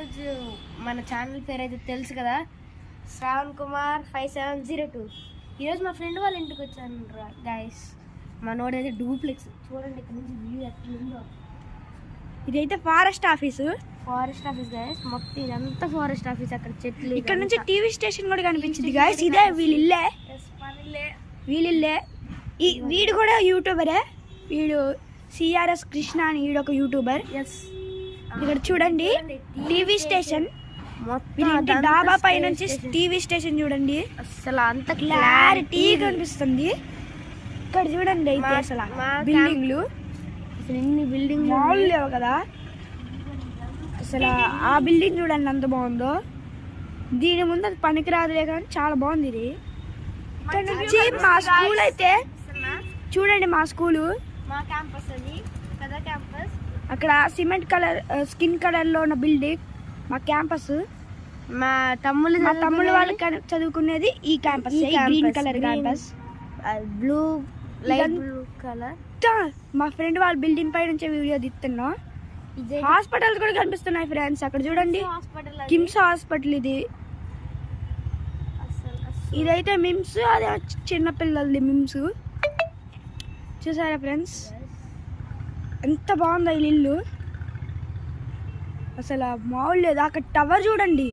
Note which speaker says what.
Speaker 1: ఈరోజు మన ఛానల్ పేరు అయితే తెలుసు కదా, శ్రావణ్ కుమార్ 5702. ఈరోజు మా ఫ్రెండ్ వాళ్ళ ఇంటికి వచ్చాను గైస్. మనోడైతే డూప్లెక్స్ చూడండి, ఇక్కడ నుంచి వ్యూ ఎట్లుందో.
Speaker 2: ఇదైతే ఫారెస్ట్ ఆఫీస్
Speaker 1: గైస్. మొత్తం ఇదంతా ఫారెస్ట్ ఆఫీస్. అక్కడ చెట్లు,
Speaker 2: ఇక్కడ నుంచి టీవీ స్టేషన్ కూడా కనిపించింది గైస్. ఇదే వీళ్ళిల్లే. వీడు కూడా యూట్యూబరే. వీడు సిఆర్ఎస్ కృష్ణ అని వీడొక యూట్యూబర్. ఇక్కడ చూడండి టీవీ స్టేషన్. డాబా పై నుంచి టీవీ స్టేషన్ చూడండి,
Speaker 1: అసలు అంత
Speaker 2: క్లారిటీ కనిపిస్తుంది. ఇక్కడ చూడండి అయితే అసలు బిల్డింగ్లు
Speaker 1: ఎన్ని బిల్డింగ్
Speaker 2: మాల్ లేవు కదా. అసలు ఆ బిల్డింగ్ చూడండి ఎంత బాగుందో. దీని ముందు అది పనికిరాదులే కానీ చాలా బాగుంది ఇది. ఇక్కడ నుంచి మా స్కూల్ అయితే చూడండి, మా స్కూలు,
Speaker 1: మా క్యాంపస్, అది పెద్ద క్యాంపస్.
Speaker 2: అక్కడ సిమెంట్ కలర్ స్కిన్ కలర్ లో ఉన్న బిల్డింగ్ మా క్యాంపస్.
Speaker 1: మా తమ్ముళ్ళు
Speaker 2: వాళ్ళు చదువుకునేది ఈ campus, green colour campus.
Speaker 1: Blue light blue colour.
Speaker 2: మా ఫ్రెండ్ వాళ్ళ బిల్డింగ్ పై నుంచి వీడియో తీస్తున్నాం. హాస్పిటల్స్ కూడా కనిపిస్తున్నాయి ఫ్రెండ్స్. అక్కడ చూడండి, కిమ్స్ హాస్పిటల్ ఇది. ఇదైతే మిమ్స్, అది చిన్నపిల్లలది మిమ్స్. చూసారా ఫ్రెండ్స్ ఎంత బాగుందో ఈ ఇల్లు. అసలు మామూలు లేదు. అక్కడ టవర్ చూడండి.